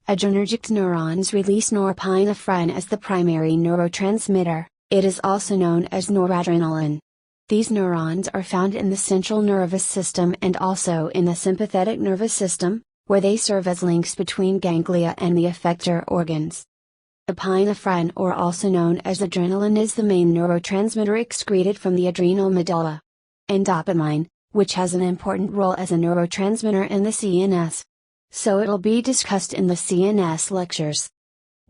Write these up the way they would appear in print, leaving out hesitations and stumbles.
Adrenergic neurons release norepinephrine as the primary neurotransmitter. It is also known as noradrenaline. These neurons are found in the central nervous system and also in the sympathetic nervous system, where they serve as links between ganglia and the effector organs. Epinephrine, or also known as adrenaline, is the main neurotransmitter excreted from the adrenal medulla. And dopamine, which has an important role as a neurotransmitter in the CNS. So it'll be discussed in the CNS lectures.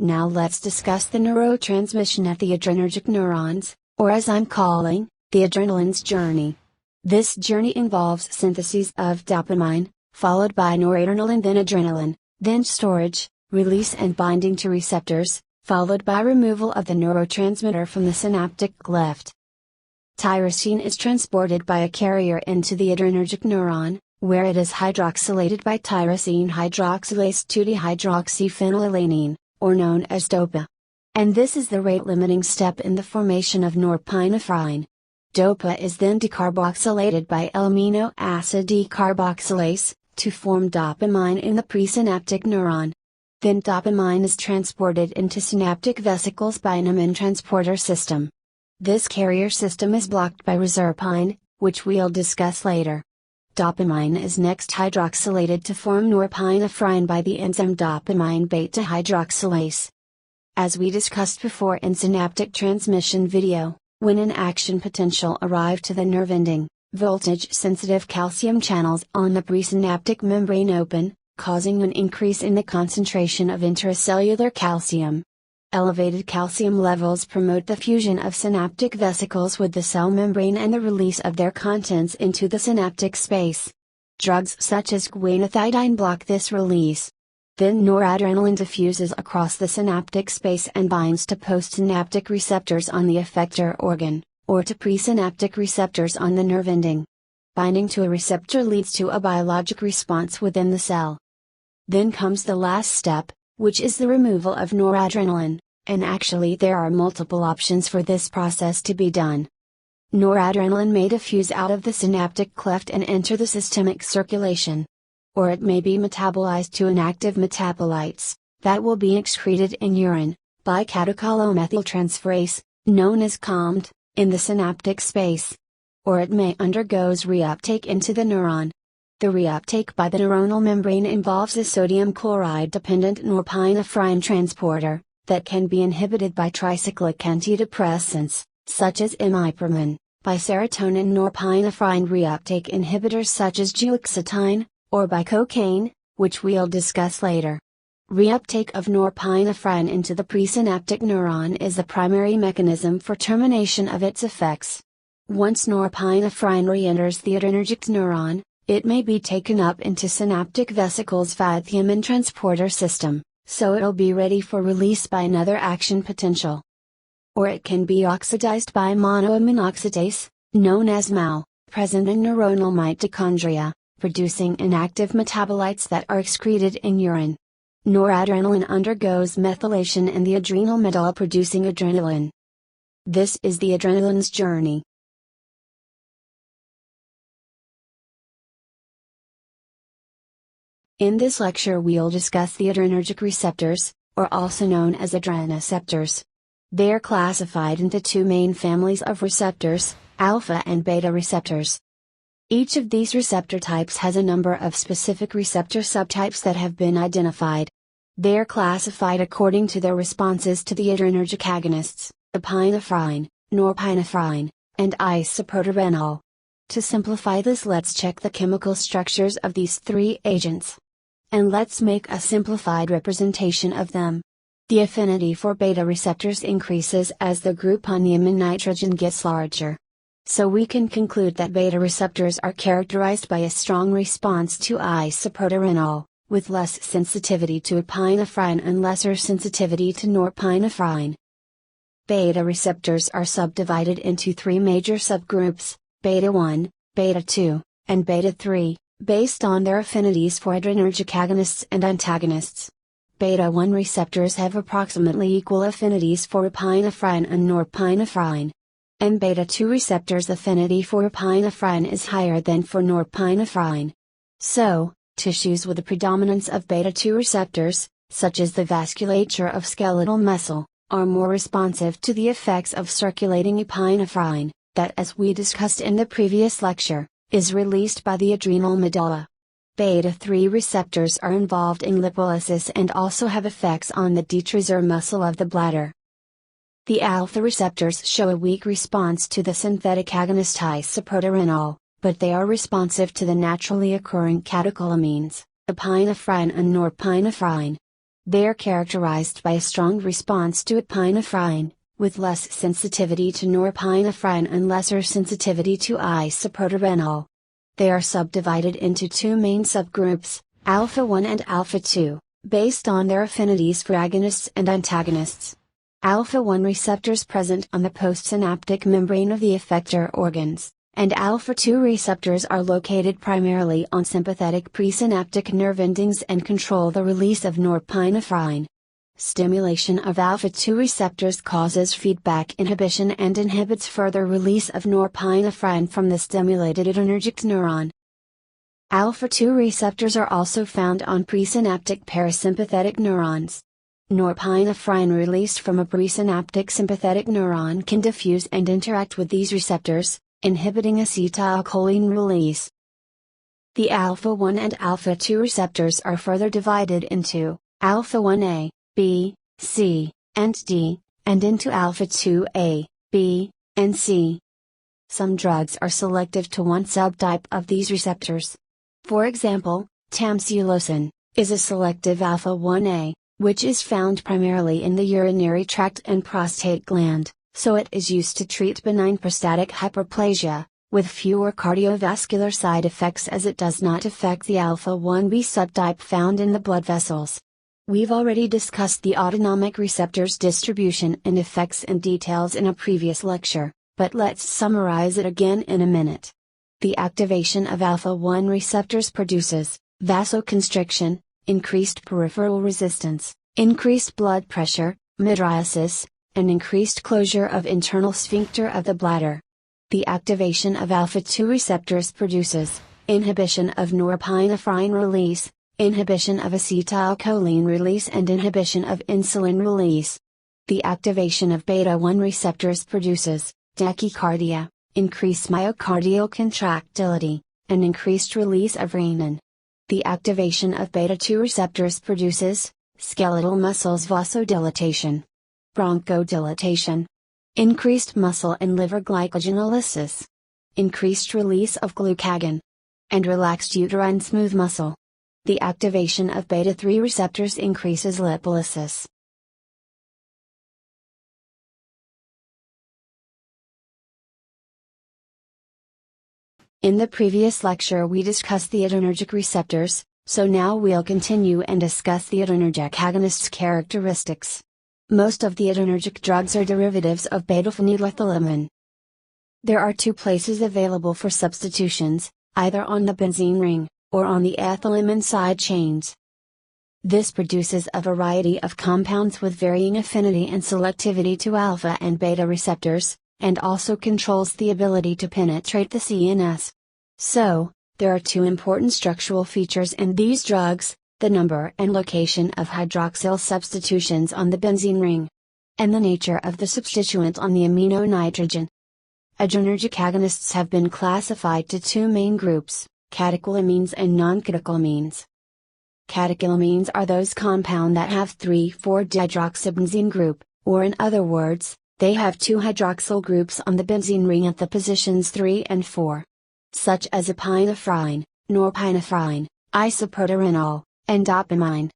Now let's discuss the neurotransmission at the adrenergic neurons, or as I'm calling, the adrenaline's journey. This journey involves synthesis of dopamine, followed by noradrenaline, then adrenaline, then storage, release and binding to receptors, followed by removal of the neurotransmitter from the synaptic cleft. Tyrosine is transported by a carrier into the adrenergic neuron, where it is hydroxylated by tyrosine hydroxylase 2-dehydroxyphenylalanine, or known as DOPA. And this is the rate-limiting step in the formation of norepinephrine. DOPA is then decarboxylated by L-amino acid decarboxylase, to form dopamine in the presynaptic neuron. Then dopamine is transported into synaptic vesicles by an amine transporter system. This carrier system is blocked by reserpine, which we'll discuss later. Dopamine is next hydroxylated to form norepinephrine by the enzyme dopamine beta hydroxylase. As we discussed before in synaptic transmission video, when an action potential arrived to the nerve ending, voltage-sensitive calcium channels on the presynaptic membrane open, causing an increase in the concentration of intracellular calcium. Elevated calcium levels promote the fusion of synaptic vesicles with the cell membrane and the release of their contents into the synaptic space. Drugs such as guanethidine block this release. Then noradrenaline diffuses across the synaptic space and binds to postsynaptic receptors on the effector organ, or to presynaptic receptors on the nerve ending. Binding to a receptor leads to a biologic response within the cell. Then comes the last step, which is the removal of noradrenaline, and actually there are multiple options for this process to be done. Noradrenaline may diffuse out of the synaptic cleft and enter the systemic circulation. Or it may be metabolized to inactive metabolites, that will be excreted in urine, by catechol-O-methyltransferase, known as COMT, in the synaptic space. Or it may undergoes reuptake into the neuron. The reuptake by the neuronal membrane involves a sodium chloride-dependent norepinephrine transporter, that can be inhibited by tricyclic antidepressants, such as imipramine, by serotonin norepinephrine reuptake inhibitors such as duloxetine, or by cocaine, which we'll discuss later. Reuptake of norepinephrine into the presynaptic neuron is the primary mechanism for termination of its effects. Once norepinephrine re-enters the adrenergic neuron, it may be taken up into synaptic vesicles via the amine transporter system, so it'll be ready for release by another action potential. Or it can be oxidized by monoamine oxidase, known as MAO, present in neuronal mitochondria, producing inactive metabolites that are excreted in urine. Noradrenaline undergoes methylation in the adrenal medulla producing adrenaline. This is the adrenaline's journey. In this lecture we'll discuss the adrenergic receptors, or also known as adrenoceptors. They are classified into two main families of receptors, alpha and beta receptors. Each of these receptor types has a number of specific receptor subtypes that have been identified. They are classified according to their responses to the adrenergic agonists, epinephrine, norepinephrine, and isoproterenol. To simplify this, let's check the chemical structures of these three agents. And let's make a simplified representation of them. The affinity for beta receptors increases as the group on the amine nitrogen gets larger. So we can conclude that beta receptors are characterized by a strong response to isoproterenol, with less sensitivity to epinephrine and lesser sensitivity to norepinephrine. Beta receptors are subdivided into three major subgroups, beta 1, beta 2, and beta 3. Based on their affinities for adrenergic agonists and antagonists. Beta 1 receptors have approximately equal affinities for epinephrine and norepinephrine. And beta 2 receptors' affinity for epinephrine is higher than for norepinephrine. So, tissues with a predominance of beta 2 receptors, such as the vasculature of skeletal muscle, are more responsive to the effects of circulating epinephrine, that, as we discussed in the previous lecture, is released by the adrenal medulla. Beta-3 receptors are involved in lipolysis and also have effects on the detrusor muscle of the bladder. The alpha receptors show a weak response to the synthetic agonist isoproterenol, but they are responsive to the naturally occurring catecholamines, epinephrine and norepinephrine. They are characterized by a strong response to epinephrine, with less sensitivity to norepinephrine and lesser sensitivity to isoproterenol. They are subdivided into two main subgroups, alpha 1 and alpha 2, based on their affinities for agonists and antagonists. Alpha 1 receptors present on the postsynaptic membrane of the effector organs, and alpha 2 receptors are located primarily on sympathetic presynaptic nerve endings and control the release of norepinephrine. Stimulation of alpha 2 receptors causes feedback inhibition and inhibits further release of norepinephrine from the stimulated adrenergic neuron. Alpha 2 receptors are also found on presynaptic parasympathetic neurons. Norepinephrine released from a presynaptic sympathetic neuron can diffuse and interact with these receptors, inhibiting acetylcholine release. The alpha 1 and alpha 2 receptors are further divided into alpha 1A, B, C, and D, and into alpha 2A, B, and C. Some drugs are selective to one subtype of these receptors. For example, tamsulosin is a selective alpha 1A, which is found primarily in the urinary tract and prostate gland, so it is used to treat benign prostatic hyperplasia, with fewer cardiovascular side effects as it does not affect the alpha 1B subtype found in the blood vessels. We've already discussed the autonomic receptors' distribution and effects in details in a previous lecture, but let's summarize it again in a minute. The activation of alpha 1 receptors produces vasoconstriction, increased peripheral resistance, increased blood pressure, mydriasis, and increased closure of internal sphincter of the bladder. The activation of alpha 2 receptors produces inhibition of norepinephrine release, inhibition of acetylcholine release and inhibition of insulin release. The activation of beta 1 receptors produces tachycardia, increased myocardial contractility, and increased release of renin. The activation of beta 2 receptors produces skeletal muscles vasodilatation, bronchodilation, increased muscle and liver glycogenolysis, increased release of glucagon, and relaxed uterine smooth muscle. The activation of beta 3 receptors increases lipolysis. In the previous lecture we discussed the adrenergic receptors, so now we'll continue and discuss the adrenergic agonists' characteristics. Most of the adrenergic drugs are derivatives of beta-phenylethylamine. There are two places available for substitutions, either on the benzene ring, or on the ethylamine side chains. This produces a variety of compounds with varying affinity and selectivity to alpha and beta receptors, and also controls the ability to penetrate the CNS. So, there are two important structural features in these drugs, the number and location of hydroxyl substitutions on the benzene ring, and the nature of the substituent on the amino nitrogen. Adrenergic agonists have been classified to two main groups, catecholamines and non-catecholamines. Catecholamines are those compounds that have 3,4-dihydroxybenzene group, or in other words, they have two hydroxyl groups on the benzene ring at the positions 3 and 4. Such as epinephrine, norepinephrine, isoproterenol, and dopamine.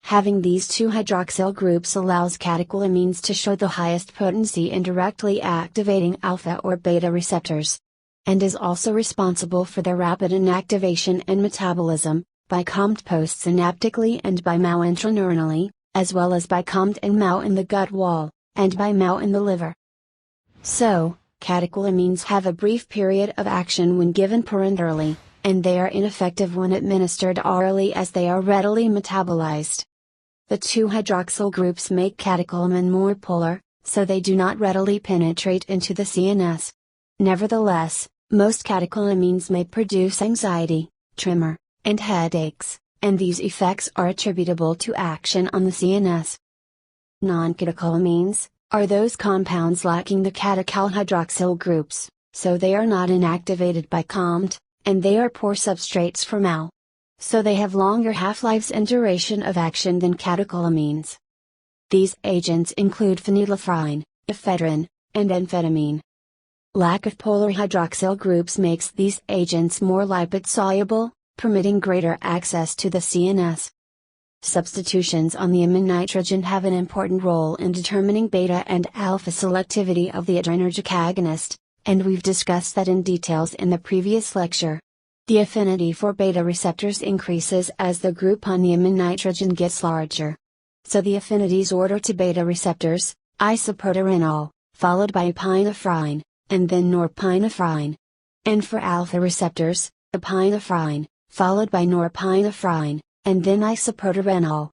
Having these two hydroxyl groups allows catecholamines to show the highest potency in directly activating alpha or beta receptors, and is also responsible for their rapid inactivation and metabolism, by COMT postsynaptically and by MAO intraneuronally, as well as by COMT and MAO in the gut wall, and by MAO in the liver. So, catecholamines have a brief period of action when given parenterally, and they are ineffective when administered orally as they are readily metabolized. The two hydroxyl groups make catecholamine more polar, so they do not readily penetrate into the CNS. Nevertheless, most catecholamines may produce anxiety, tremor, and headaches, and these effects are attributable to action on the CNS. Non-catecholamines are those compounds lacking the catechol hydroxyl groups, so they are not inactivated by COMT, and they are poor substrates for MAO. So they have longer half-lives and duration of action than catecholamines. These agents include Phenylephrine, Ephedrine, and Amphetamine. Lack of polar hydroxyl groups makes these agents more lipid-soluble, permitting greater access to the CNS. Substitutions on the amine nitrogen have an important role in determining beta and alpha selectivity of the adrenergic agonist, and we've discussed that in details in the previous lecture. The affinity for beta receptors increases as the group on the amine nitrogen gets larger. So the affinities order to beta receptors, isoproterenol, followed by epinephrine, and then norepinephrine. And for alpha receptors, epinephrine, followed by norepinephrine, and then isoproterenol.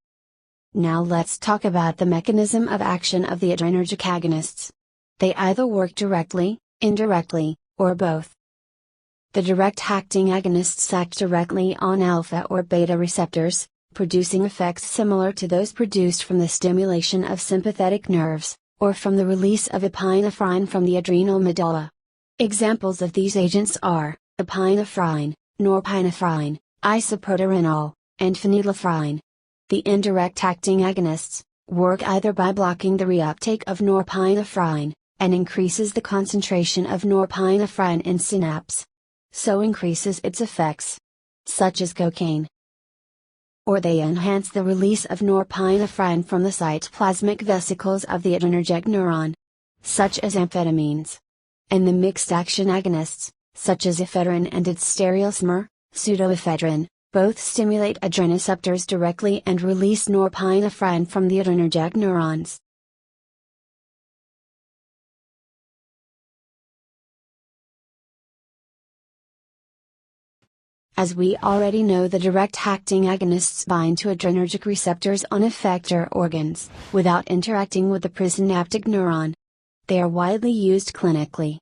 Now let's talk about the mechanism of action of the adrenergic agonists. They either work directly, indirectly, or both. The direct-acting agonists act directly on alpha or beta receptors, producing effects similar to those produced from the stimulation of sympathetic nerves, or from the release of epinephrine from the adrenal medulla. Examples of these agents are epinephrine, norepinephrine, isoproterenol, and phenylephrine. The indirect-acting agonists work either by blocking the reuptake of norepinephrine, and increases the concentration of norepinephrine in synapse, so increases its effects, such as cocaine. Or they enhance the release of norepinephrine from the cytoplasmic vesicles of the adrenergic neuron, such as amphetamines. And the mixed-action agonists, such as ephedrine and its stereoisomer, pseudoephedrine, both stimulate adrenoceptors directly and release norepinephrine from the adrenergic neurons. As we already know, the direct-acting agonists bind to adrenergic receptors on effector organs, without interacting with the presynaptic neuron. They are widely used clinically.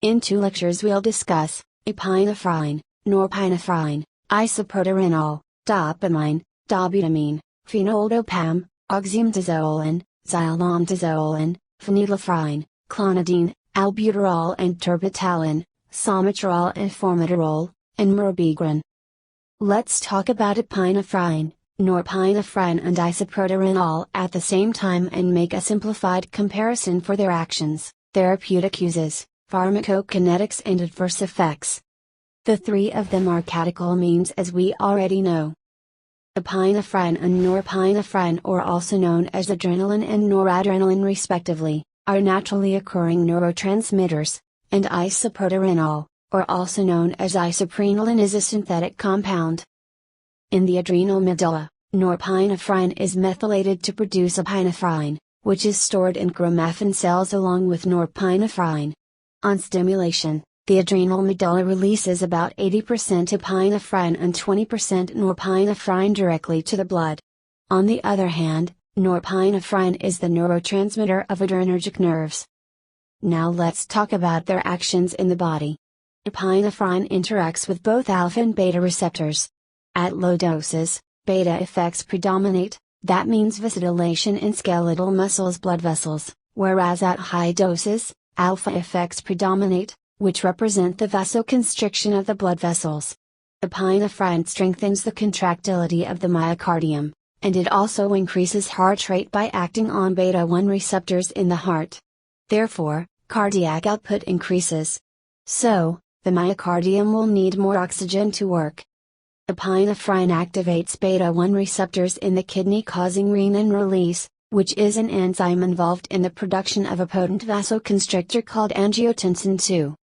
In 2 lectures we'll discuss epinephrine, norepinephrine, isoproterenol, dopamine, dobutamine, Fenoldopam, Oxymetazoline, Xylometazoline, Phenylephrine, Clonidine, Albuterol and Terbutaline, Salmeterol and Formoterol, and Mirabegron. Let's talk about epinephrine, norepinephrine and isoproterenol at the same time and make a simplified comparison for their actions, therapeutic uses, pharmacokinetics and adverse effects. The 3 of them are catecholamines, as we already know. Epinephrine and norepinephrine, or also known as adrenaline and noradrenaline respectively, are naturally occurring neurotransmitters, and isoproterenol, or also known as isoprenaline, is a synthetic compound. In the adrenal medulla, norepinephrine is methylated to produce epinephrine, which is stored in chromaffin cells along with norepinephrine. On stimulation, the adrenal medulla releases about 80% epinephrine and 20% norepinephrine directly to the blood. On the other hand, norepinephrine is the neurotransmitter of adrenergic nerves. Now let's talk about their actions in the body. Epinephrine interacts with both alpha and beta receptors. At low doses, beta effects predominate, that means vasodilation in skeletal muscles, blood vessels, whereas at high doses, alpha effects predominate, which represent the vasoconstriction of the blood vessels. Epinephrine strengthens the contractility of the myocardium, and it also increases heart rate by acting on beta-1 receptors in the heart. Therefore, cardiac output increases. So, the myocardium will need more oxygen to work. Epinephrine activates beta-1 receptors in the kidney, causing renin release, which is an enzyme involved in the production of a potent vasoconstrictor called angiotensin II.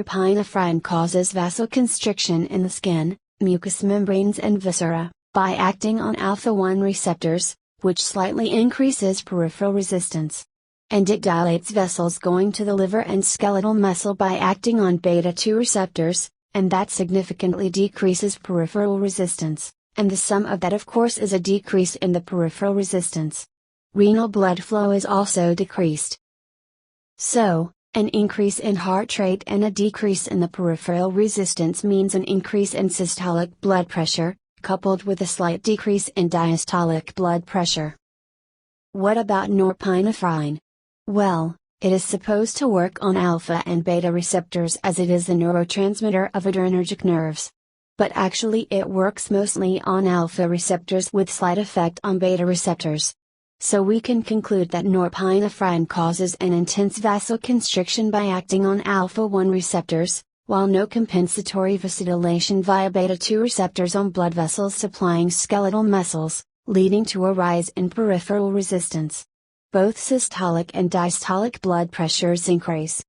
Epinephrine causes vasoconstriction in the skin, mucous membranes and viscera, by acting on alpha-1 receptors, which slightly increases peripheral resistance. And it dilates vessels going to the liver and skeletal muscle by acting on beta-2 receptors, and that significantly decreases peripheral resistance, and the sum of that of course is a decrease in the peripheral resistance. Renal blood flow is also decreased. So, an increase in heart rate and a decrease in the peripheral resistance means an increase in systolic blood pressure, coupled with a slight decrease in diastolic blood pressure. What about norepinephrine? Well, it is supposed to work on alpha and beta receptors as it is the neurotransmitter of adrenergic nerves. But actually it works mostly on alpha receptors with slight effect on beta receptors. So we can conclude that norepinephrine causes an intense vasoconstriction by acting on alpha-1 receptors, while no compensatory vasodilation via beta-2 receptors on blood vessels supplying skeletal muscles, leading to a rise in peripheral resistance. Both systolic and diastolic blood pressures increase.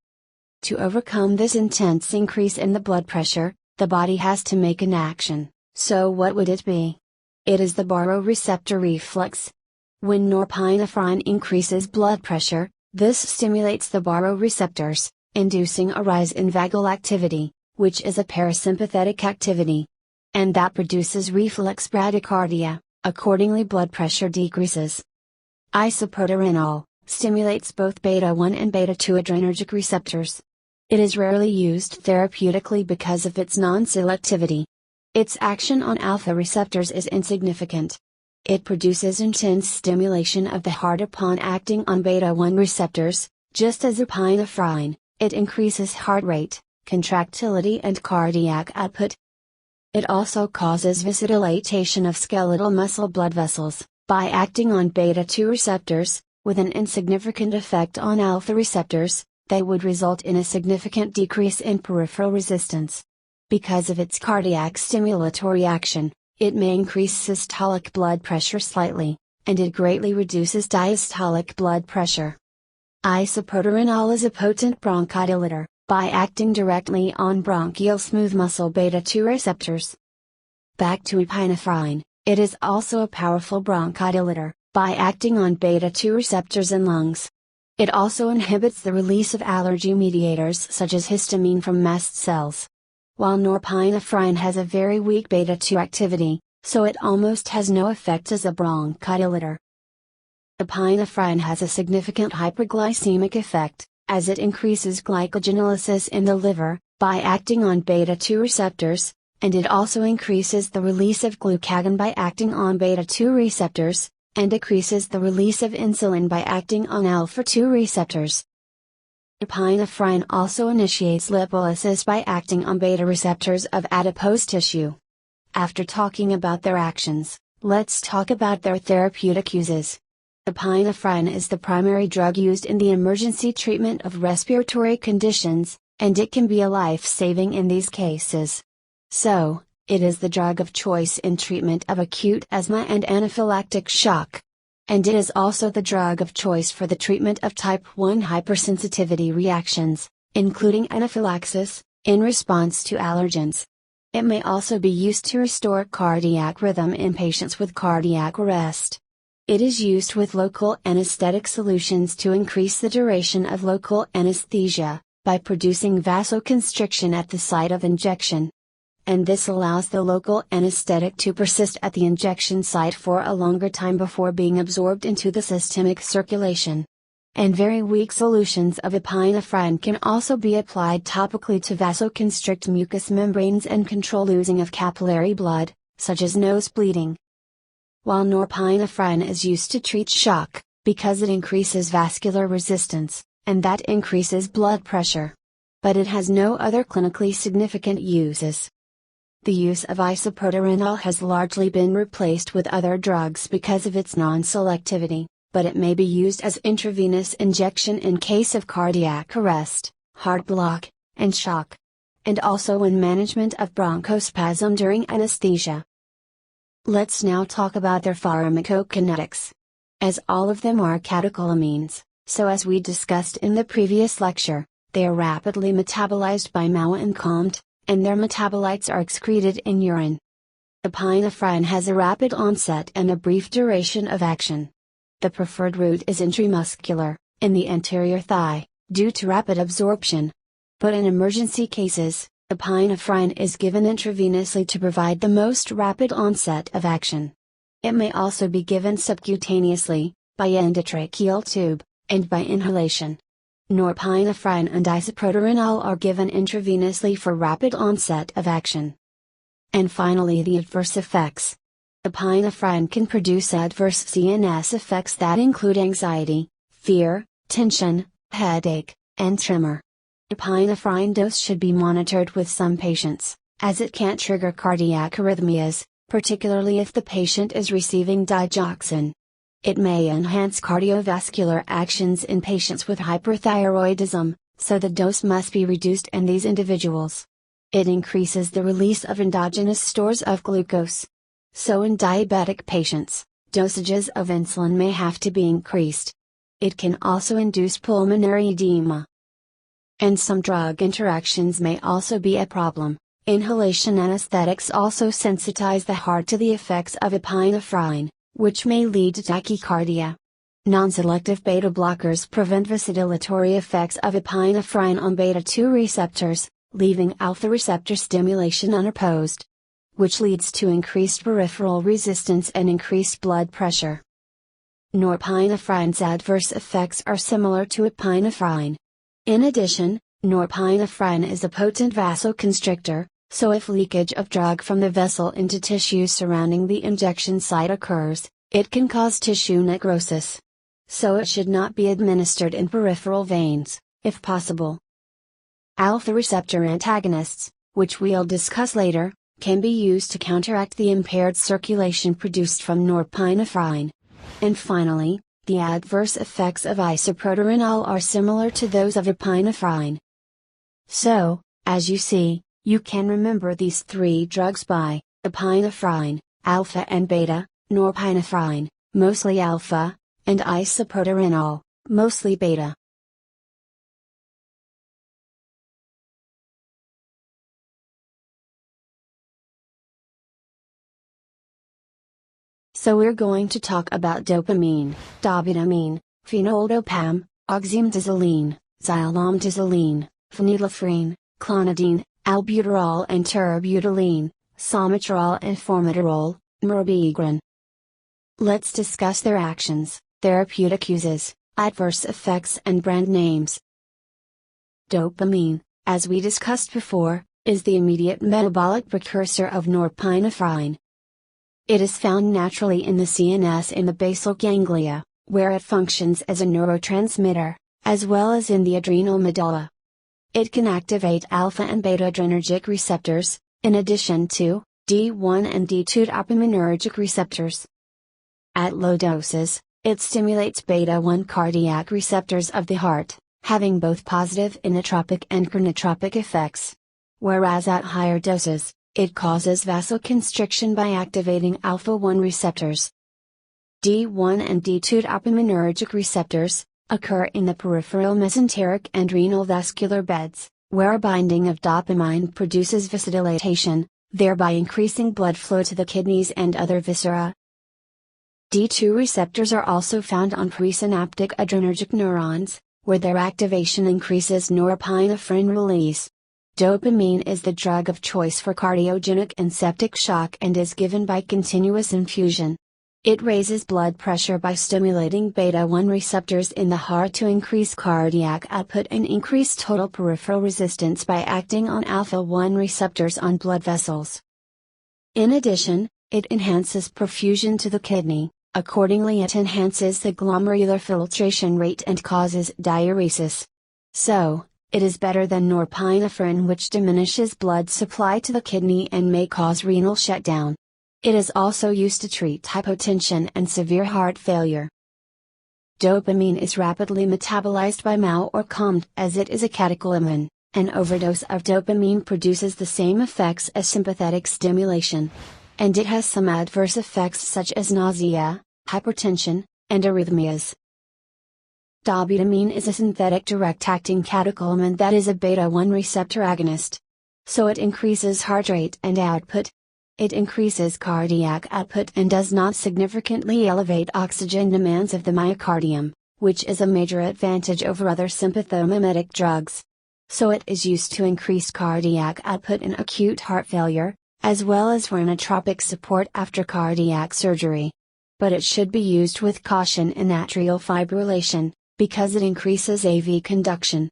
To overcome this intense increase in the blood pressure, the body has to make an action. So what would it be? It is the baroreceptor reflex. When norepinephrine increases blood pressure, this stimulates the baroreceptors, inducing a rise in vagal activity, which is a parasympathetic activity. And that produces reflex bradycardia, accordingly blood pressure decreases. Isoprenaline stimulates both beta-1 and beta-2 adrenergic receptors. It is rarely used therapeutically because of its non-selectivity. Its action on alpha receptors is insignificant. It produces intense stimulation of the heart upon acting on beta-1 receptors, just as epinephrine. It increases heart rate, contractility and cardiac output. It also causes vasodilatation of skeletal muscle blood vessels, by acting on beta-2 receptors, with an insignificant effect on alpha receptors, that would result in a significant decrease in peripheral resistance. Because of its cardiac stimulatory action, it may increase systolic blood pressure slightly, and it greatly reduces diastolic blood pressure. Isoprenaline is a potent bronchodilator, by acting directly on bronchial smooth muscle beta-2 receptors. Back to epinephrine, it is also a powerful bronchodilator, by acting on beta-2 receptors in lungs. It also inhibits the release of allergy mediators such as histamine from mast cells. While norepinephrine has a very weak beta-2 activity, so it almost has no effect as a bronchodilator. Epinephrine has a significant hyperglycemic effect, as it increases glycogenolysis in the liver, by acting on beta-2 receptors, and it also increases the release of glucagon by acting on beta-2 receptors, and decreases the release of insulin by acting on alpha-2 receptors. Epinephrine also initiates lipolysis by acting on beta receptors of adipose tissue. After talking about their actions, let's talk about their therapeutic uses. Epinephrine is the primary drug used in the emergency treatment of respiratory conditions, and it can be a life-saving in these cases. So, it is the drug of choice in treatment of acute asthma and anaphylactic shock. And it is also the drug of choice for the treatment of type 1 hypersensitivity reactions, including anaphylaxis, in response to allergens. It may also be used to restore cardiac rhythm in patients with cardiac arrest. It is used with local anesthetic solutions to increase the duration of local anesthesia, by producing vasoconstriction at the site of injection. And this allows the local anesthetic to persist at the injection site for a longer time before being absorbed into the systemic circulation. And very weak solutions of epinephrine can also be applied topically to vasoconstrict mucous membranes and control oozing of capillary blood, such as nose bleeding. While norepinephrine is used to treat shock, because it increases vascular resistance, and that increases blood pressure. But it has no other clinically significant uses. The use of isoprenaline has largely been replaced with other drugs because of its non-selectivity, but it may be used as intravenous injection in case of cardiac arrest, heart block, and shock. And also in management of bronchospasm during anesthesia. Let's now talk about their pharmacokinetics. As all of them are catecholamines, so as we discussed in the previous lecture, they are rapidly metabolized by MAO and COMT, and their metabolites are excreted in urine. Epinephrine has a rapid onset and a brief duration of action. The preferred route is intramuscular, in the anterior thigh, due to rapid absorption. But in emergency cases, epinephrine is given intravenously to provide the most rapid onset of action. It may also be given subcutaneously, by endotracheal tube, and by inhalation. Norepinephrine and isoprenaline are given intravenously for rapid onset of action. And finally, the adverse effects. Epinephrine can produce adverse CNS effects that include anxiety, fear, tension, headache, and tremor. Epinephrine dose should be monitored with some patients, as it can trigger cardiac arrhythmias, particularly if the patient is receiving digoxin. It may enhance cardiovascular actions in patients with hyperthyroidism, so the dose must be reduced in these individuals. It increases the release of endogenous stores of glucose. So in diabetic patients, dosages of insulin may have to be increased. It can also induce pulmonary edema. And some drug interactions may also be a problem. Inhalation anesthetics also sensitize the heart to the effects of epinephrine, which may lead to tachycardia. Non-selective beta blockers prevent vasodilatory effects of epinephrine on beta-2 receptors, leaving alpha receptor stimulation unopposed, which leads to increased peripheral resistance and increased blood pressure. Norepinephrine's adverse effects are similar to epinephrine. In addition, norepinephrine is a potent vasoconstrictor, so if leakage of drug from the vessel into tissues surrounding the injection site occurs, it can cause tissue necrosis. So it should not be administered in peripheral veins, if possible. Alpha receptor antagonists, which we'll discuss later, can be used to counteract the impaired circulation produced from norepinephrine. And finally, the adverse effects of isoproterenol are similar to those of epinephrine. So, as you see, you can remember these three drugs by epinephrine, alpha and beta, norepinephrine, mostly alpha, and isoproterenol, mostly beta. So we're going to talk about dopamine, dobutamine, Fenoldopam, Oxymetazoline, Xylometazoline, Phenylephrine, Clonidine, Albuterol and Terbutaline, Salmeterol and Formoterol, Mirabegron. Let's discuss their actions, therapeutic uses, adverse effects and brand names. Dopamine, as we discussed before, is the immediate metabolic precursor of norepinephrine. It is found naturally in the CNS in the basal ganglia, where it functions as a neurotransmitter, as well as in the adrenal medulla. It can activate alpha and beta adrenergic receptors, in addition to D1 and D2 dopaminergic receptors. At low doses, it stimulates beta-1 cardiac receptors of the heart, having both positive inotropic and chronotropic effects. Whereas at higher doses, it causes vasoconstriction by activating alpha-1 receptors. D1 and D2 dopaminergic receptors occur in the peripheral mesenteric and renal vascular beds, where a binding of dopamine produces vasodilatation, thereby increasing blood flow to the kidneys and other viscera. D2 receptors are also found on presynaptic adrenergic neurons, where their activation increases norepinephrine release. Dopamine is the drug of choice for cardiogenic and septic shock and is given by continuous infusion. It raises blood pressure by stimulating beta-1 receptors in the heart to increase cardiac output and increase total peripheral resistance by acting on alpha-1 receptors on blood vessels. In addition, it enhances perfusion to the kidney, accordingly it enhances the glomerular filtration rate and causes diuresis. So, it is better than norepinephrine, which diminishes blood supply to the kidney and may cause renal shutdown. It is also used to treat hypotension and severe heart failure. Dopamine is rapidly metabolized by MAO or COMT as it is a catecholamine. An overdose of dopamine produces the same effects as sympathetic stimulation. And it has some adverse effects such as nausea, hypertension, and arrhythmias. Dobutamine is a synthetic direct-acting catecholamine that is a beta-1 receptor agonist. So it increases heart rate and output. It increases cardiac output and does not significantly elevate oxygen demands of the myocardium, which is a major advantage over other sympathomimetic drugs. So it is used to increase cardiac output in acute heart failure, as well as for inotropic support after cardiac surgery. But it should be used with caution in atrial fibrillation, because it increases AV conduction.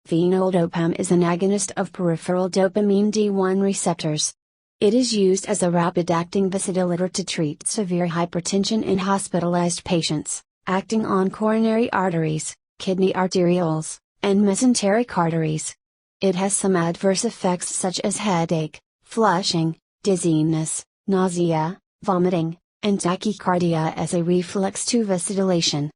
Fenoldopam is an agonist of peripheral dopamine D1 receptors. It is used as a rapid-acting vasodilator to treat severe hypertension in hospitalized patients, acting on coronary arteries, kidney arterioles, and mesenteric arteries. It has some adverse effects such as headache, flushing, dizziness, nausea, vomiting, and tachycardia as a reflex to vasodilation.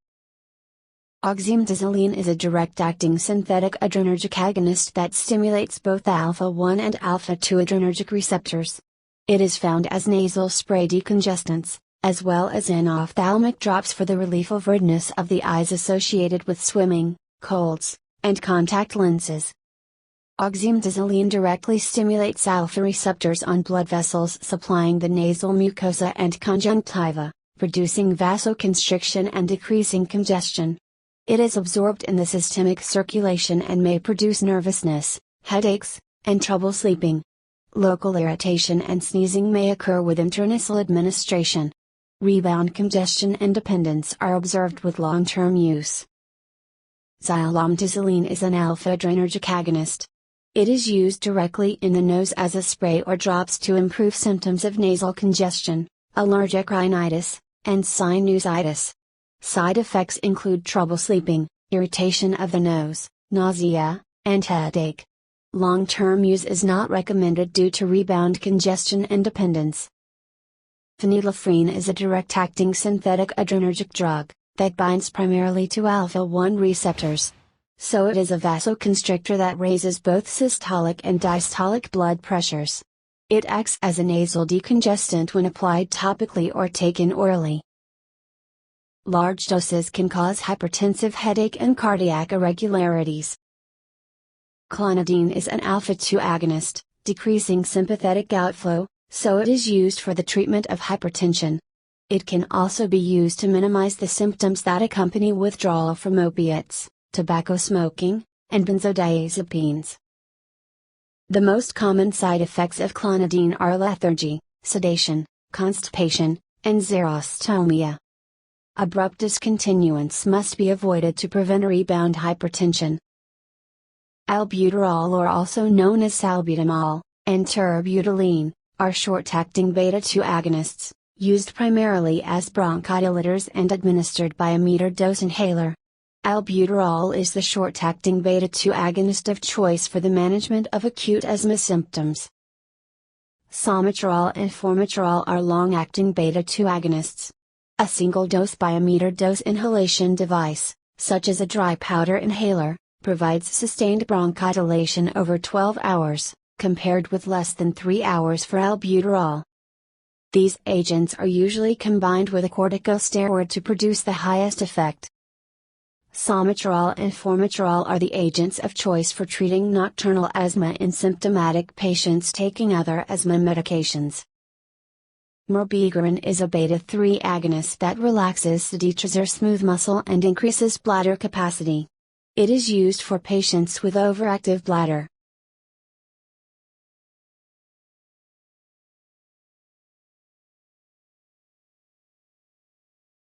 Oxymetazoline is a direct-acting synthetic adrenergic agonist that stimulates both alpha-1 and alpha-2 adrenergic receptors. It is found as nasal spray decongestants, as well as in ophthalmic drops for the relief of redness of the eyes associated with swimming, colds, and contact lenses. Oxymetazoline directly stimulates alpha receptors on blood vessels supplying the nasal mucosa and conjunctiva, producing vasoconstriction and decreasing congestion. It is absorbed in the systemic circulation and may produce nervousness, headaches, and trouble sleeping. Local irritation and sneezing may occur with intranasal administration. Rebound congestion and dependence are observed with long-term use. Xylometazoline is an alpha-adrenergic agonist. It is used directly in the nose as a spray or drops to improve symptoms of nasal congestion, allergic rhinitis, and sinusitis. Side effects include trouble sleeping, irritation of the nose, nausea, and headache. Long-term use is not recommended due to rebound congestion and dependence. Phenylephrine is a direct-acting synthetic adrenergic drug that binds primarily to alpha-1 receptors. So it is a vasoconstrictor that raises both systolic and diastolic blood pressures. It acts as a nasal decongestant when applied topically or taken orally. Large doses can cause hypertensive headache and cardiac irregularities. Clonidine is an alpha-2 agonist, decreasing sympathetic outflow, so it is used for the treatment of hypertension. It can also be used to minimize the symptoms that accompany withdrawal from opiates, tobacco smoking, and benzodiazepines. The most common side effects of clonidine are lethargy, sedation, constipation, and xerostomia. Abrupt discontinuance must be avoided to prevent rebound hypertension. Albuterol, or also known as salbutamol, and terbutaline, are short-acting beta-2 agonists, used primarily as bronchodilators and administered by a metered-dose inhaler. Albuterol is the short-acting beta-2 agonist of choice for the management of acute asthma symptoms. Salmeterol and Formoterol are long-acting beta-2 agonists. A single dose by a metered-dose inhalation device, such as a dry powder inhaler, provides sustained bronchodilation over 12 hours, compared with less than 3 hours for albuterol. These agents are usually combined with a corticosteroid to produce the highest effect. Salmeterol and Formoterol are the agents of choice for treating nocturnal asthma in symptomatic patients taking other asthma medications. Mirabegron is a beta-3 agonist that relaxes the detrusor smooth muscle and increases bladder capacity. It is used for patients with overactive bladder.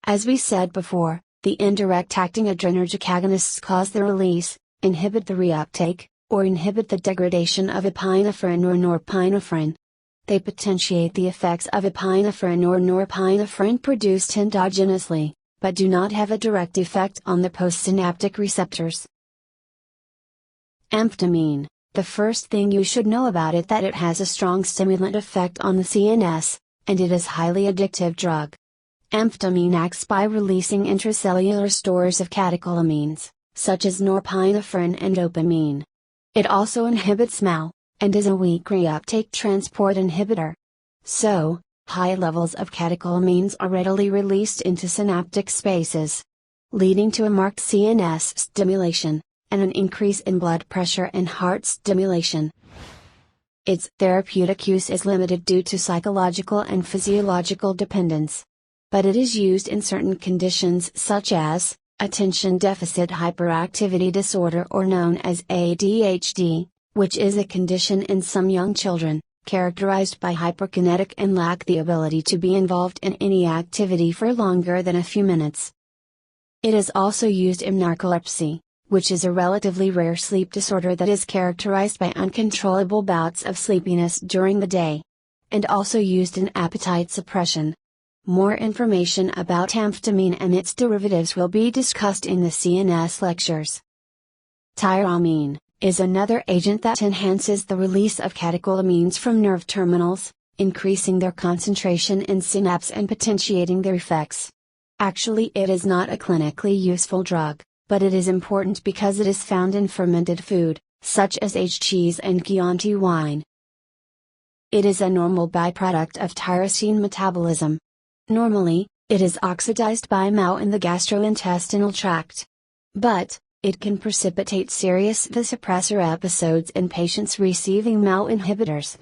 As we said before, the indirect acting adrenergic agonists cause the release, inhibit the reuptake, or inhibit the degradation of epinephrine or norepinephrine. They potentiate the effects of epinephrine or norepinephrine produced endogenously, but do not have a direct effect on the postsynaptic receptors. Amphetamine, the first thing you should know about it that it has a strong stimulant effect on the CNS, and it is highly addictive drug. Amphetamine acts by releasing intracellular stores of catecholamines, such as norepinephrine and dopamine. It also inhibits MAO, and is a weak reuptake transport inhibitor. So, high levels of catecholamines are readily released into synaptic spaces, leading to a marked CNS stimulation, and an increase in blood pressure and heart stimulation. Its therapeutic use is limited due to psychological and physiological dependence. But it is used in certain conditions such as attention deficit hyperactivity disorder, or known as ADHD, which is a condition in some young children, characterized by hyperkinetic and lack the ability to be involved in any activity for longer than a few minutes. It is also used in narcolepsy, which is a relatively rare sleep disorder that is characterized by uncontrollable bouts of sleepiness during the day. and also used in appetite suppression. More information about amphetamine and its derivatives will be discussed in the CNS lectures. Tyramine is another agent that enhances the release of catecholamines from nerve terminals, increasing their concentration in synapse and potentiating their effects. Actually, it is not a clinically useful drug, but it is important because it is found in fermented food, such as aged cheese and Chianti wine. It is a normal byproduct of tyrosine metabolism. Normally, it is oxidized by MAO in the gastrointestinal tract. But, it can precipitate serious vasopressor episodes in patients receiving MAO inhibitors.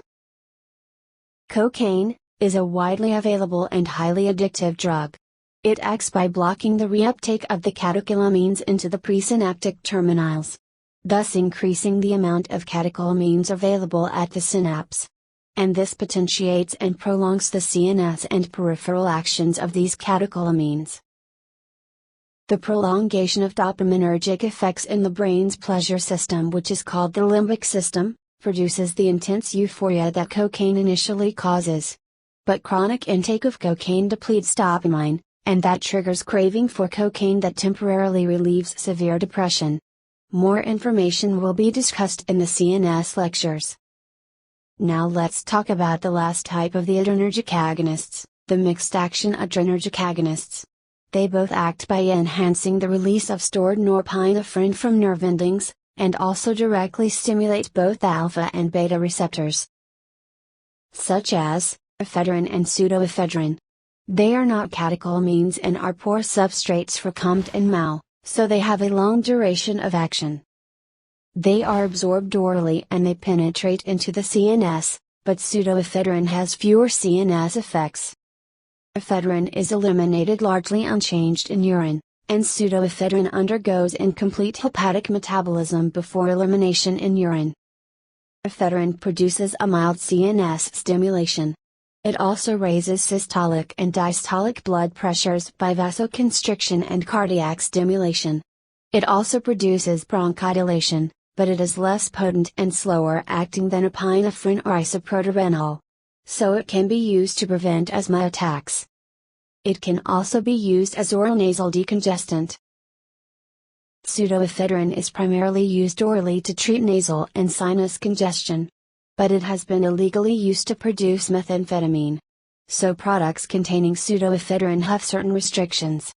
Cocaine is a widely available and highly addictive drug. It acts by blocking the reuptake of the catecholamines into the presynaptic terminals, thus increasing the amount of catecholamines available at the synapse. And this potentiates and prolongs the CNS and peripheral actions of these catecholamines. The prolongation of dopaminergic effects in the brain's pleasure system, which is called the limbic system, produces the intense euphoria that cocaine initially causes. But chronic intake of cocaine depletes dopamine, and that triggers craving for cocaine that temporarily relieves severe depression. More information will be discussed in the CNS lectures. Now let's talk about the last type of the adrenergic agonists, the mixed-action adrenergic agonists. They both act by enhancing the release of stored norepinephrine from nerve endings, and also directly stimulate both alpha and beta receptors, such as ephedrine and pseudoephedrine. They are not catecholamines and are poor substrates for COMT and MAO, so they have a long duration of action. They are absorbed orally and they penetrate into the CNS, but pseudoephedrine has fewer CNS effects. Ephedrine is eliminated largely unchanged in urine, and pseudoephedrine undergoes incomplete hepatic metabolism before elimination in urine. Ephedrine produces a mild CNS stimulation. It also raises systolic and diastolic blood pressures by vasoconstriction and cardiac stimulation. It also produces bronchodilation, but it is less potent and slower acting than epinephrine or isoproterenol. So it can be used to prevent asthma attacks. It can also be used as oral nasal decongestant. Pseudoephedrine is primarily used orally to treat nasal and sinus congestion. But it has been illegally used to produce methamphetamine. So products containing pseudoephedrine have certain restrictions.